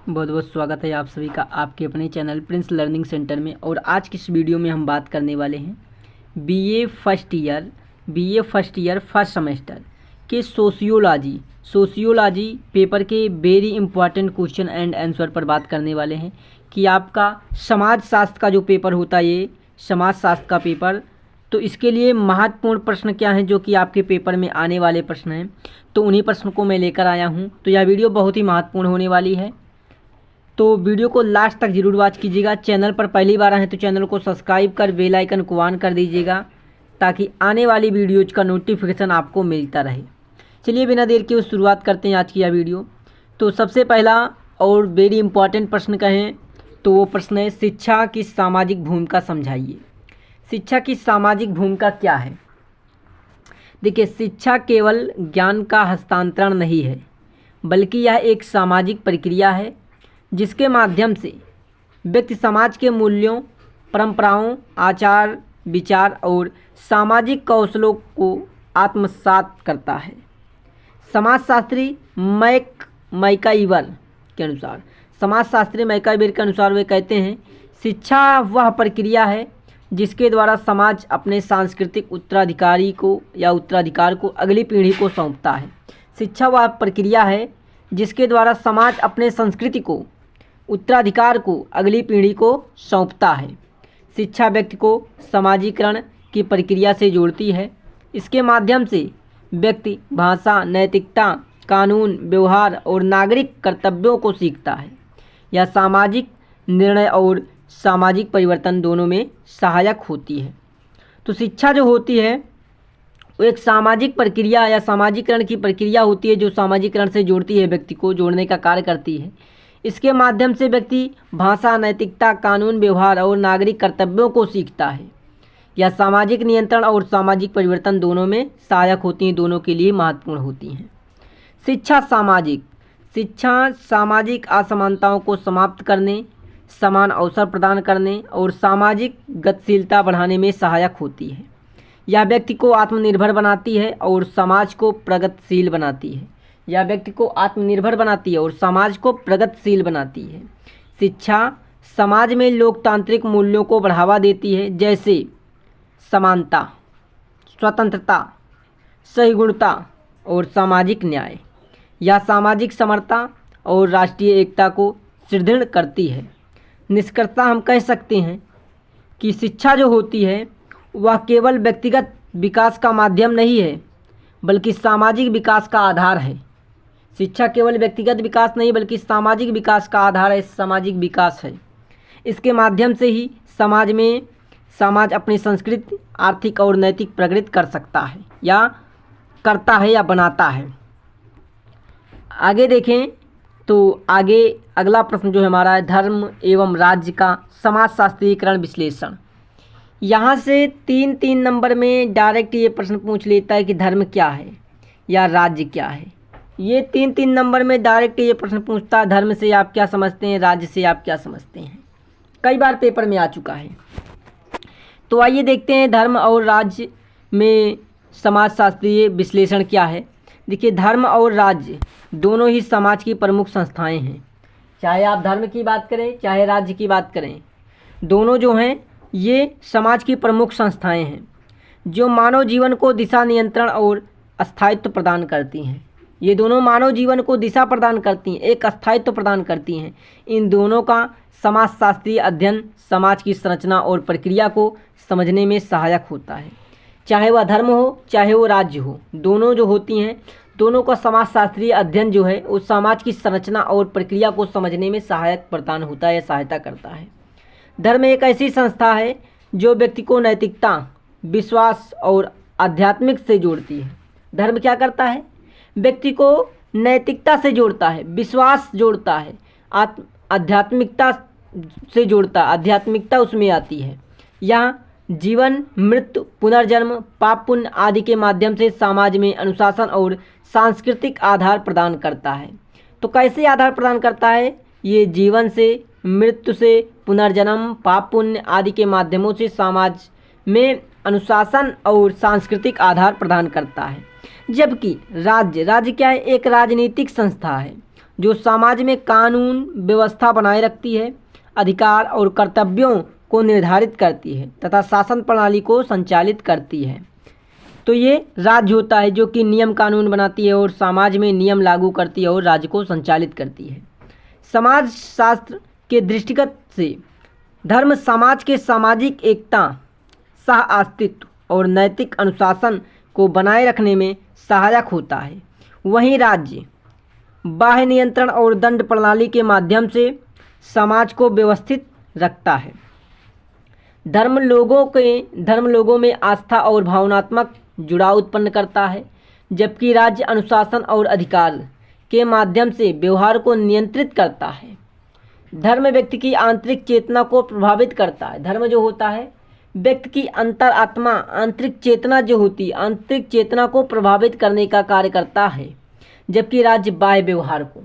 बहुत बहुत स्वागत है आप सभी का आपके अपने चैनल प्रिंस लर्निंग सेंटर में। और आज की इस वीडियो में हम बात करने वाले हैं BA first year first semester के सोशियोलॉजी पेपर के very important question and answer पर बात करने वाले हैं कि आपका समाजशास्त्र का जो पेपर होता है, ये समाजशास्त्र का पेपर, तो इसके लिए महत्वपूर्ण प्रश्न क्या हैं जो कि आपके पेपर में आने वाले प्रश्न हैं। तो उन्हीं प्रश्नों को मैं लेकर आया हूं। तो यह वीडियो बहुत ही महत्वपूर्ण होने वाली है, तो वीडियो को लास्ट तक जरूर वॉच कीजिएगा। चैनल पर पहली बार आए तो चैनल को सब्सक्राइब कर बेल आइकन को ऑन कर दीजिएगा ताकि आने वाली वीडियोज का नोटिफिकेशन आपको मिलता रहे। चलिए बिना देर के शुरुआत करते हैं आज की यह वीडियो। तो सबसे पहला और वेरी इंपॉर्टेंट प्रश्न कहें तो वो प्रश्न है, शिक्षा की सामाजिक भूमिका समझाइए। शिक्षा की सामाजिक भूमिका क्या है? देखिए, शिक्षा केवल ज्ञान का हस्तांतरण नहीं है, बल्कि यह एक सामाजिक प्रक्रिया है जिसके माध्यम से व्यक्ति समाज के मूल्यों, परंपराओं, आचार विचार और सामाजिक कौशलों को आत्मसात करता है। समाजशास्त्री मैकाइवर के अनुसार वे कहते हैं, शिक्षा वह प्रक्रिया है जिसके द्वारा समाज अपने सांस्कृतिक उत्तराधिकार को अगली पीढ़ी को सौंपता है। शिक्षा वह प्रक्रिया है जिसके द्वारा समाज अपने संस्कृति को उत्तराधिकार को अगली पीढ़ी को सौंपता है। शिक्षा व्यक्ति को समाजीकरण की प्रक्रिया से जोड़ती है। इसके माध्यम से व्यक्ति भाषा, नैतिकता, कानून, व्यवहार और नागरिक कर्तव्यों को सीखता है। यह सामाजिक निर्णय और सामाजिक परिवर्तन दोनों में सहायक होती है। तो शिक्षा जो होती है वो एक सामाजिक प्रक्रिया या सामाजिकरण की प्रक्रिया होती है जो सामाजिकरण से जोड़ती है, व्यक्ति को जोड़ने का कार्य करती है। इसके माध्यम से व्यक्ति भाषा, नैतिकता, कानून, व्यवहार और नागरिक कर्तव्यों को सीखता है। यह सामाजिक नियंत्रण और सामाजिक परिवर्तन दोनों में सहायक होती हैं, दोनों के लिए महत्वपूर्ण होती हैं। शिक्षा सामाजिक असमानताओं को समाप्त करने, समान अवसर प्रदान करने और सामाजिक गतिशीलता बढ़ाने में सहायक होती है। यह व्यक्ति को आत्मनिर्भर बनाती है और समाज को प्रगतिशील बनाती है। शिक्षा समाज में लोकतांत्रिक मूल्यों को बढ़ावा देती है, जैसे समानता, स्वतंत्रता, सहिष्णुता और सामाजिक न्याय। यह सामाजिक समरसता और राष्ट्रीय एकता को सुदृढ़ करती है। निष्कर्षतः हम कह सकते हैं कि शिक्षा जो होती है वह केवल व्यक्तिगत विकास का माध्यम नहीं है, बल्कि सामाजिक विकास का आधार है। शिक्षा केवल व्यक्तिगत विकास नहीं बल्कि सामाजिक विकास का आधार है, सामाजिक विकास है। इसके माध्यम से ही समाज अपनी संस्कृति, आर्थिक और नैतिक प्रगति कर सकता है या करता है या बनाता है। आगे देखें तो आगे अगला प्रश्न जो है हमारा है, धर्म एवं राज्य का समाजशास्त्रीयकरण विश्लेषण। यहाँ से 3 नंबर में डायरेक्ट ये प्रश्न पूछ लेता है कि धर्म क्या है या राज्य क्या है। ये 3 नंबर में डायरेक्ट ये प्रश्न पूछता है, धर्म से आप क्या समझते हैं, राज्य से आप क्या समझते हैं। कई बार पेपर में आ चुका है। तो आइए देखते हैं धर्म और राज्य में समाजशास्त्रीय विश्लेषण क्या है। देखिए, धर्म और राज्य दोनों ही समाज की प्रमुख संस्थाएं हैं। चाहे आप धर्म की बात करें चाहे राज्य की बात करें, दोनों जो हैं ये समाज की प्रमुख संस्थाएं हैं जो मानव जीवन को दिशा, नियंत्रण और स्थायित्व प्रदान करती हैं। ये दोनों मानव जीवन को दिशा प्रदान करती हैं, एक स्थायित्व प्रदान करती हैं। इन दोनों का समाजशास्त्रीय अध्ययन समाज की संरचना और प्रक्रिया को समझने में सहायक होता है। चाहे वह धर्म हो चाहे वो राज्य हो, दोनों जो होती हैं, दोनों का समाजशास्त्रीय अध्ययन जो है उस समाज की संरचना और प्रक्रिया को समझने में सहायक प्रदान होता है या सहायता करता है। धर्म एक ऐसी संस्था है जो व्यक्ति को नैतिकता, विश्वास और आध्यात्मिक से जोड़ती है। धर्म क्या करता है? व्यक्ति को नैतिकता से जोड़ता है, विश्वास जोड़ता है, आध्यात्मिकता से जोड़ता है, आध्यात्मिकता उसमें आती है। यहाँ जीवन, मृत्यु, पुनर्जन्म, पाप पुण्य आदि के माध्यम से समाज में अनुशासन और सांस्कृतिक आधार प्रदान करता है। तो कैसे आधार प्रदान करता है? ये जीवन से, मृत्यु से, पुनर्जन्म, पाप पुण्य आदि के माध्यमों से समाज में अनुशासन और सांस्कृतिक आधार प्रदान करता है। जबकि राज्य क्या है? एक राजनीतिक संस्था है जो समाज में कानून व्यवस्था बनाए रखती है, अधिकार और कर्तव्यों को निर्धारित करती है तथा शासन प्रणाली को संचालित करती है। तो ये राज्य होता है जो कि नियम कानून बनाती है और समाज में नियम लागू करती है और राज्य को संचालित करती है। समाज शास्त्र के दृष्टिगत से धर्म समाज के सामाजिक एकता, सह अस्तित्व और नैतिक अनुशासन को बनाए रखने में सहायक होता है। वहीं राज्य बाह्य नियंत्रण और दंड प्रणाली के माध्यम से समाज को व्यवस्थित रखता है। धर्म लोगों में आस्था और भावनात्मक जुड़ाव उत्पन्न करता है, जबकि राज्य अनुशासन और अधिकार के माध्यम से व्यवहार को नियंत्रित करता है। धर्म व्यक्ति की आंतरिक चेतना को प्रभावित करता है। धर्म जो होता है व्यक्ति की अंतरात्मा, आंतरिक चेतना जो होती है, आंतरिक चेतना को प्रभावित करने का कार्य करता है, जबकि राज्य बाह्य व्यवहार को।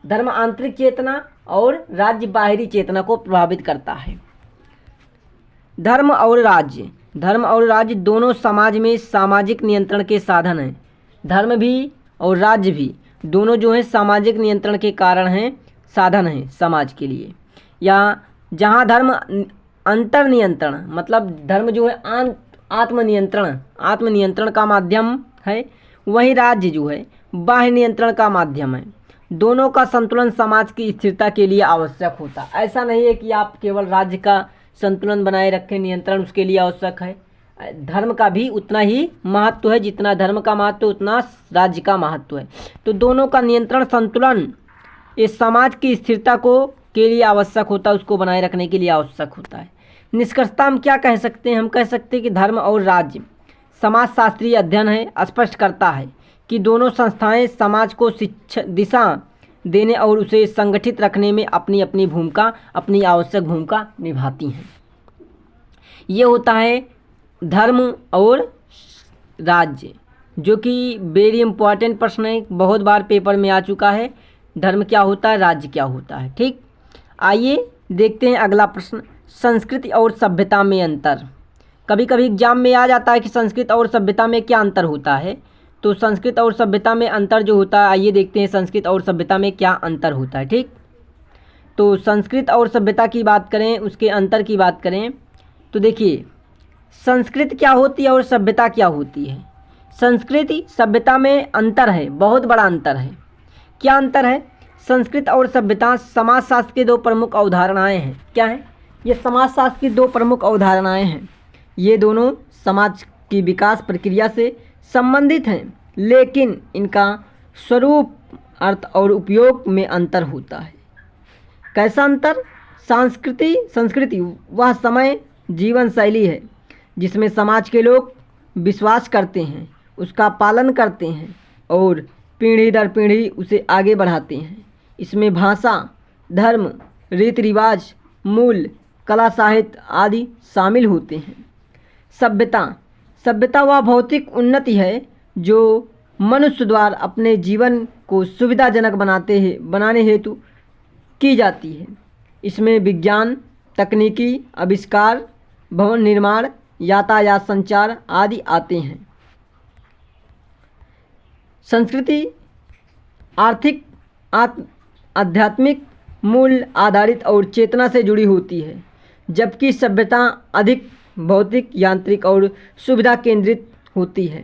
धर्म आंतरिक चेतना और राज्य बाहरी चेतना को प्रभावित करता है। धर्म और राज्य दोनों समाज में सामाजिक नियंत्रण के साधन हैं। धर्म भी और राज्य भी दोनों जो है सामाजिक नियंत्रण के कारण हैं, साधन हैं समाज के लिए। या जहाँ धर्म अंतर नियंत्रण, मतलब धर्म जो है आत्मनियंत्रण का माध्यम है, वहीं राज्य जो है बाह्य नियंत्रण का माध्यम है। दोनों का संतुलन समाज की स्थिरता के लिए आवश्यक होता है। ऐसा नहीं है कि आप केवल राज्य का संतुलन बनाए रखें, नियंत्रण उसके लिए आवश्यक है। धर्म का भी उतना ही महत्व है, जितना धर्म का महत्व उतना राज्य का महत्व है। तो दोनों का नियंत्रण, संतुलन इस समाज की स्थिरता को के लिए आवश्यक होता है, उसको बनाए रखने के लिए आवश्यक होता है। निष्कर्षता हम क्या कह सकते हैं? हम कह सकते हैं कि धर्म और राज्य समाजशास्त्रीय अध्ययन है, स्पष्ट करता है कि दोनों संस्थाएं समाज को शिक्षा दिशा देने और उसे संगठित रखने में अपनी अपनी भूमिका, अपनी आवश्यक भूमिका निभाती हैं। ये होता है धर्म और राज्य, जो कि वेरी इंपॉर्टेंट प्रश्न है, बहुत बार पेपर में आ चुका है। धर्म क्या होता है, राज्य क्या होता है। ठीक, आइए देखते हैं अगला प्रश्न। संस्कृति और सभ्यता में अंतर। कभी कभी एग्जाम में आ जाता है कि संस्कृत और सभ्यता में क्या अंतर होता है। तो संस्कृत और सभ्यता में अंतर जो होता है, आइए देखते हैं संस्कृत और सभ्यता में क्या अंतर होता है। ठीक, तो संस्कृत और सभ्यता की बात करें, उसके अंतर की बात करें तो देखिए संस्कृत क्या होती है और सभ्यता क्या होती है। संस्कृति सभ्यता में अंतर है, बहुत बड़ा अंतर है। क्या अंतर है? संस्कृत और सभ्यता समाजशास्त्र के दो प्रमुख अवधारणाएं हैं। क्या है ये? समाजशास्त्र की दो प्रमुख अवधारणाएं हैं। ये दोनों समाज की विकास प्रक्रिया से संबंधित हैं, लेकिन इनका स्वरूप, अर्थ और उपयोग में अंतर होता है। कैसा अंतर? संस्कृति वह समय जीवन शैली है जिसमें समाज के लोग विश्वास करते हैं, उसका पालन करते हैं और पीढ़ी दर पीढ़ी उसे आगे बढ़ाते हैं। इसमें भाषा, धर्म, रीति रिवाज, मूल्य, कला, साहित्य आदि शामिल होते हैं। सभ्यता वह भौतिक उन्नति है जो मनुष्य द्वारा अपने जीवन को सुविधाजनक बनाने हेतु की जाती है। इसमें विज्ञान, तकनीकी आविष्कार, भवन निर्माण, यातायात, संचार आदि आते हैं। संस्कृति आर्थिक, आध्यात्मिक, मूल्य आधारित और चेतना से जुड़ी होती है, जबकि सभ्यता अधिक भौतिक, यांत्रिक और सुविधा केंद्रित होती है।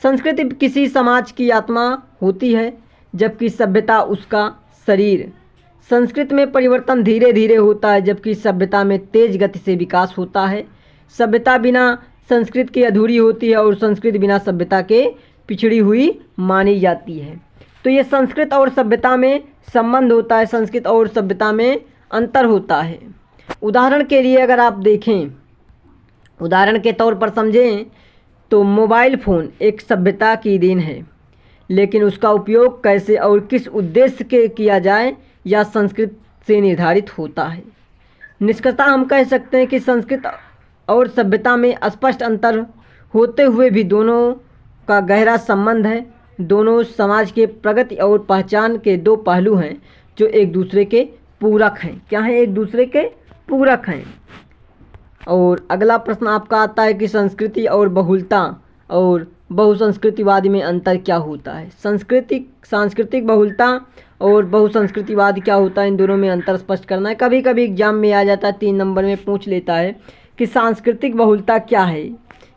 संस्कृति किसी समाज की आत्मा होती है, जबकि सभ्यता उसका शरीर। संस्कृति में परिवर्तन धीरे धीरे होता है, जबकि सभ्यता में तेज गति से विकास होता है। सभ्यता बिना संस्कृति के अधूरी होती है और संस्कृति बिना सभ्यता के पिछड़ी हुई मानी जाती है। तो ये संस्कृत और सभ्यता में संबंध होता है, संस्कृत और सभ्यता में अंतर होता है। उदाहरण के लिए अगर आप देखें, उदाहरण के तौर पर समझें तो मोबाइल फ़ोन एक सभ्यता की देन है, लेकिन उसका उपयोग कैसे और किस उद्देश्य के किया जाए यह संस्कृत से निर्धारित होता है। निष्कर्षतः हम कह सकते हैं कि संस्कृत और सभ्यता में स्पष्ट अंतर होते हुए भी दोनों का गहरा संबंध है। दोनों समाज के प्रगति और पहचान के दो पहलू हैं जो एक दूसरे के पूरक हैं। क्या हैं? एक दूसरे के पूरक हैं। और अगला प्रश्न आपका आता है कि संस्कृति और बहुलता और बहुसंस्कृतिवाद में अंतर क्या होता है। सांस्कृतिक बहुलता और बहुसंस्कृतिवाद क्या होता है, इन दोनों में अंतर स्पष्ट करना है। कभी कभी एग्जाम में आ जाता है, 3 नंबर में पूछ लेता है कि सांस्कृतिक बहुलता क्या है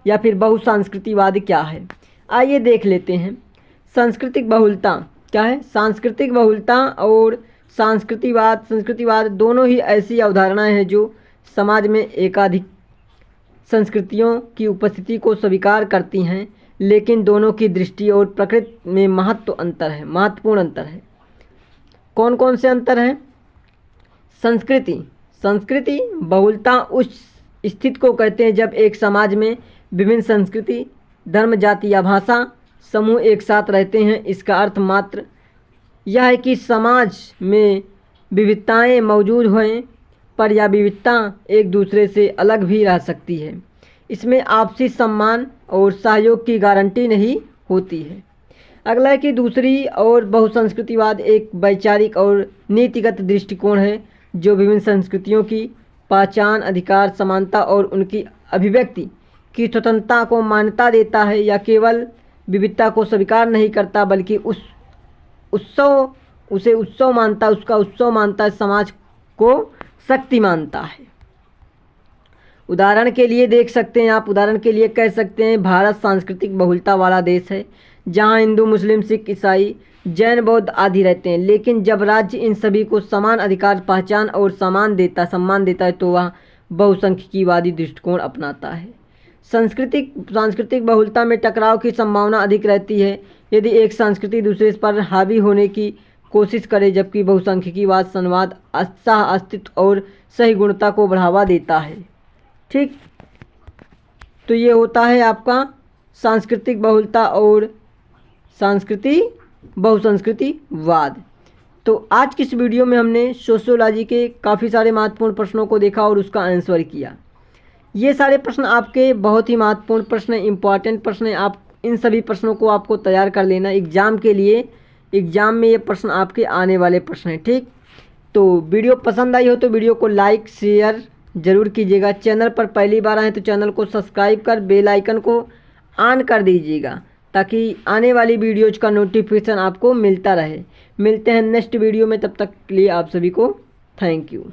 या फिर बहुसंस्कृतिवाद क्या है। आइए देख लेते हैं। सांस्कृतिक बहुलता क्या है। सांस्कृतिक बहुलता और संस्कृतिवाद दोनों ही ऐसी अवधारणाएं हैं जो समाज में एकाधिक संस्कृतियों की उपस्थिति को स्वीकार करती हैं, लेकिन दोनों की दृष्टि और प्रकृति में महत्वपूर्ण अंतर है। कौन कौन से अंतर हैं। संस्कृति बहुलता उस स्थिति को कहते हैं जब एक समाज में विभिन्न संस्कृति, धर्म, जाति या भाषा समूह एक साथ रहते हैं। इसका अर्थ मात्र यह है कि समाज में विविधताएं मौजूद हों, पर यह विविधता एक दूसरे से अलग भी रह सकती है। इसमें आपसी सम्मान और सहयोग की गारंटी नहीं होती है। अगला है कि दूसरी और बहुसंस्कृतिवाद एक वैचारिक और नीतिगत दृष्टिकोण है जो विभिन्न संस्कृतियों की पहचान, अधिकार, समानता और उनकी अभिव्यक्ति की स्वतंत्रता को मान्यता देता है। या केवल विविधता को स्वीकार नहीं करता बल्कि उसका उत्सव मानता है, समाज को शक्ति मानता है। उदाहरण के लिए देख सकते हैं आप, उदाहरण के लिए कह सकते हैं भारत सांस्कृतिक बहुलता वाला देश है जहां हिंदू, मुस्लिम, सिख, ईसाई, जैन, बौद्ध आदि रहते हैं। लेकिन जब राज्य इन सभी को समान अधिकार, पहचान और सम्मान देता है तो वह बहुसंख्यवादी दृष्टिकोण अपनाता है। सांस्कृतिक बहुलता में टकराव की संभावना अधिक रहती है यदि एक संस्कृति दूसरे पर हावी होने की कोशिश करे, जबकि बहुसंख्यवाद संवाद, अस्तित्व और सही गुणता को बढ़ावा देता है। ठीक, तो ये होता है आपका सांस्कृतिक बहुलता और बहुसंस्कृतिवाद। तो आज की इस वीडियो में हमने सोशियोलॉजी के काफ़ी सारे महत्वपूर्ण प्रश्नों को देखा और उसका आंसर किया। ये सारे प्रश्न आपके बहुत ही महत्वपूर्ण प्रश्न, इंपॉर्टेंट प्रश्न हैं। आप इन सभी प्रश्नों को आपको तैयार कर लेना एग्ज़ाम के लिए। एग्ज़ाम में ये प्रश्न आपके आने वाले प्रश्न हैं। ठीक, तो वीडियो पसंद आई हो तो वीडियो को लाइक शेयर ज़रूर कीजिएगा। चैनल पर पहली बार आए तो चैनल को सब्सक्राइब कर बेल आइकन को ऑन कर दीजिएगा ताकि आने वाली वीडियोज़ का नोटिफिकेशन आपको मिलता रहे। मिलते हैं नेक्स्ट वीडियो में, तब तक के लिए आप सभी को थैंक यू।